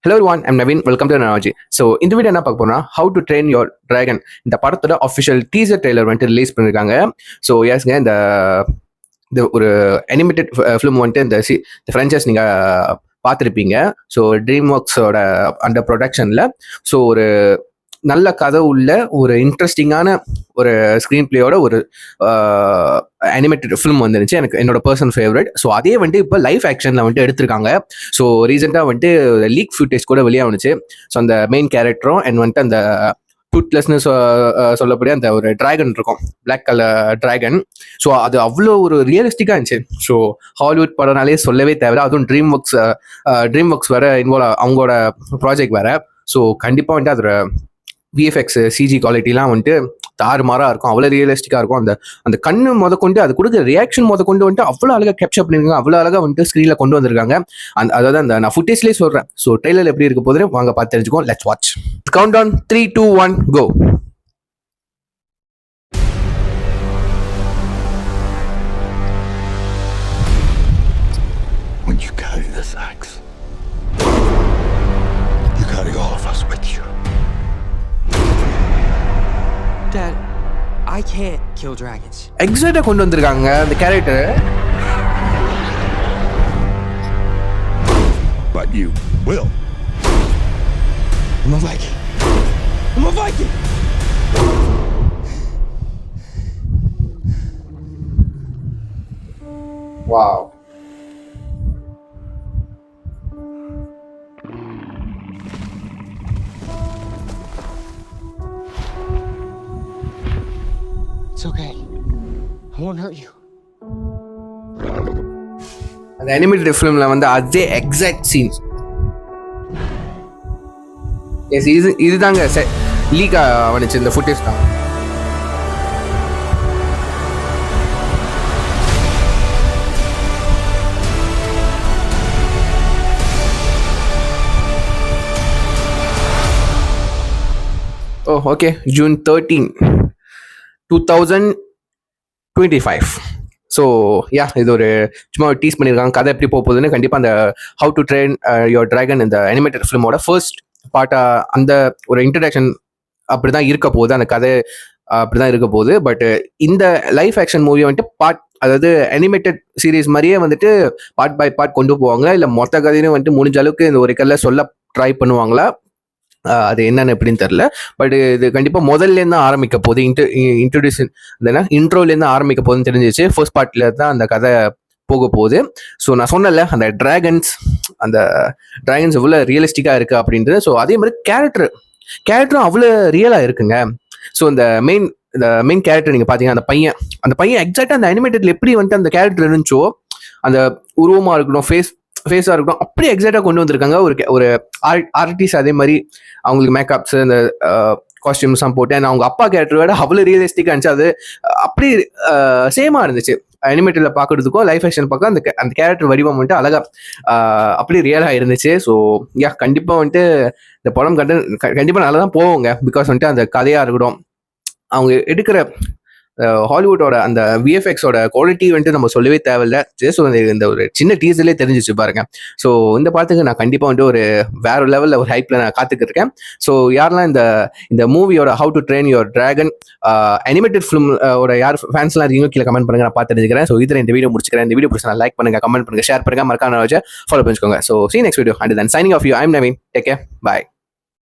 Hello one I'm Naveen, welcome to Knowledgy. So இந்த video என்ன பார்க்க போறோம்னா, How to Train Your Dragon இந்த படத்தோட அஃபிஷியல் டீசர் ட்ரெய்லர் வந்துட்டு ரிலீஸ் பண்ணியிருக்காங்க. ஸோ எஸ்ங்க, இந்த ஒரு அனிமேட்டட் ஃபிலிம் வந்துட்டு இந்த ஃப்ரான்ச்சைஸ் நீங்கள் பார்த்துருப்பீங்க. ஸோ ட்ரீம் ஒர்க்ஸோட அண்டர் ப்ரொடக்ஷனில். ஸோ ஒரு நல்ல கதை உள்ள ஒரு இன்ட்ரெஸ்டிங்கான ஒரு ஸ்க்ரீன் பிளேயோட ஒரு அனிமேட்டட் ஃபிலிம் வந்துருச்சு. எனக்கு என்னோட பர்சனல் ஃபேவரட். ஸோ அதே வந்துட்டு இப்போ லைவ் ஆக்ஷனில் வந்துட்டு எடுத்திருக்காங்க. ஸோ ரீசெண்டாக வந்துட்டு லீக் ஃபுட்டேஜ் கூட வெளியாகுச்சு. ஸோ அந்த மெயின் கேரக்டரும் அண்ட் வந்துட்டு அந்த டூத்லெஸ்னு சொல்லக்கூடிய அந்த ஒரு டிராகன் இருக்கும், பிளாக் கலர் டிராகன். ஸோ அது அவ்வளோ ஒரு ரியலிஸ்டிக்காக இருந்துச்சு. ஸோ ஹாலிவுட் படம்னாலே சொல்லவே தேவை. அதுவும் ட்ரீம் ஒர்க்ஸ் வேற இன்வால்வ், அவங்களோட ப்ராஜெக்ட் வேற. ஸோ கண்டிப்பாக வந்துட்டு அதோட விஎஃப்எக்ஸ் சிஜி குவாலிட்டிலாம் வந்துட்டு தாறுமாறாக இருக்கும், அவ்வளோ ரியலிஸ்டிக்காக இருக்கும். அந்த கண்ணு கொண்டு அது கொடுக்குற ரியாக்ஷன் வந்துட்டு அவ்வளோ அழகாக கேப்சர் பண்ணியிருக்காங்க, அவ்வளோ அழகாக வந்துட்டு ஸ்க்ரீனில் கொண்டு வந்திருக்காங்க. அதாவது அந்த நான் ஃபுட்டேஜ்லேயே சொல்கிறேன். ஸோ ட்ரெய்லர் எப்படி இருக்க போது வாங்க பார்த்து தெரிஞ்சுக்கோ. Let's watch. Countdown 3, 2, 1 go. When you carry this axe, you carry all of us with you. Dad, I can't kill dragons. எக்ஸைட்டாக கொண்டு வந்திருக்காங்க அந்த character. But you will. I'm a Viking. I'm a Viking. Wow. It's okay. I won't hurt you. அந்த animated ஃபிலிமில் வந்து அதே exact scenes. S, இதுதாங்க league ஆனிச்சு இந்த ஃபுட்டேஜ் தான். ஓ ஓகே, June 13, 2025. ஸோ யா, இது ஒரு சும்மா டீஸ் பண்ணியிருக்காங்க. கதை எப்படி போகுதுன்னு கண்டிப்பாக அந்த how to train your dragon இந்த அனிமேட்டட் ஃபிலிமோட ஃபர்ஸ்ட் பார்ட்டாக அந்த ஒரு இன்ட்ரடக்ஷன் அப்படி தான் இருக்க போகுது. அந்த கதை அப்படி தான் இருக்க போகுது. பட் இந்த லைவ் ஆக்ஷன் மூவி வந்துட்டு அதாவது அனிமேட்டட் சீரீஸ் மாதிரியே வந்துட்டு பார்ட் பை பார்ட் கொண்டு போவாங்க, இல்லை மொத்த கதையும் வந்துட்டு முடிஞ்ச அளவுக்கு இந்த ஒரு கல்ல சொல்ல ட்ரை பண்ணுவாங்களா, அது என்னன்னு எப்படின்னு தெரில. பட் இது கண்டிப்பாக முதல்லேருந்து தான் ஆரம்பிக்க போகுது. இன்ட்ரோலேருந்து ஆரம்பிக்க போகுதுன்னு தெரிஞ்சிச்சு. ஃபர்ஸ்ட் பார்ட்ல தான் அந்த கதை போக போகுது. ஸோ நான் சொன்னல அந்த டிராகன்ஸ் எவ்வளோ ரியலிஸ்டிக்காக இருக்குது அப்படின்றது. ஸோ அதே மாதிரி கேரக்டரும் அவ்வளோ ரியலாக இருக்குங்க. ஸோ இந்த மெயின் கேரக்டர் நீங்கள் பார்த்தீங்கன்னா அந்த பையன் எக்ஸாக்டாக அந்த அனிமேட்டட்ல எப்படி வந்துட்டு அந்த கேரக்டர் இருந்துச்சோ, அந்த உருவமாக இருக்கட்டும், ஃபேஸாக இருக்கட்டும், அப்படியே எக்ஸாக்டாக கொண்டு வந்திருக்காங்க. ஒரு ஆர்டிஸ்ட் அதே மாதிரி அவங்களுக்கு மேக்கப்ஸ், அந்த காஸ்டியூம்ஸ்லாம் போட்டு அவங்க அப்பா கேரக்டர் விட அவ்வளோ ரியலிஸ்டிக்காக இருந்துச்சு. அது அப்படி சேமாக இருந்துச்சு. அனிமேட்டட்ல பார்க்கறதுக்கோ லைஃப் ஆக்ஷன் பார்க்க அந்த கேரக்டர் வடிவம் வந்துட்டு அழகா அப்படி ரியலாக இருந்துச்சு. ஸோ யா, கண்டிப்பாக வந்துட்டு இந்த படம் கண்டிப்பாக நல்லா தான் போவோங்க. பிகாஸ் வந்துட்டு அந்த கதையாக இருக்கட்டும், அவங்க எடுக்கிற ஹாலிவுட்டோட அந்த விஎஃப்எக்ஸோட குவாலிட்டி வந்துட்டு நம்ம சொல்லவே தேவையில்லை. ஸோ இந்த ஒரு சின்ன டீசர்லேயே தெரிஞ்சிச்சு பாருங்க. ஸோ இந்த படத்துக்கு நான் கண்டிப்பாக வந்துட்டு ஒரு வேற லெவலில் ஒரு ஹைப்பில் நான் காத்துக்கிட்டு இருக்கேன். ஸோ யாரெல்லாம் இந்த மூவியோட how to train your dragon animated film யார் ஃபேன்ஸ்லாம் இருக்கீங்க கீழே கமெண்ட் பண்ணுங்க, நான் பார்த்து தெரிஞ்சுக்கிறேன். ஸோ இதில் இந்த வீடியோ முடிச்சுக்கிறேன். இந்த வீடியோ பிடிச்சா லைக் பண்ணுங்க, கமெண்ட் பண்ணுங்க, ஷேர் பண்ணுங்க, மறக்காம ஃபாலோ பண்ணிக்கோங்க. So see you next video. Until then, signing off you. I'm Naveen. Take care. Bye.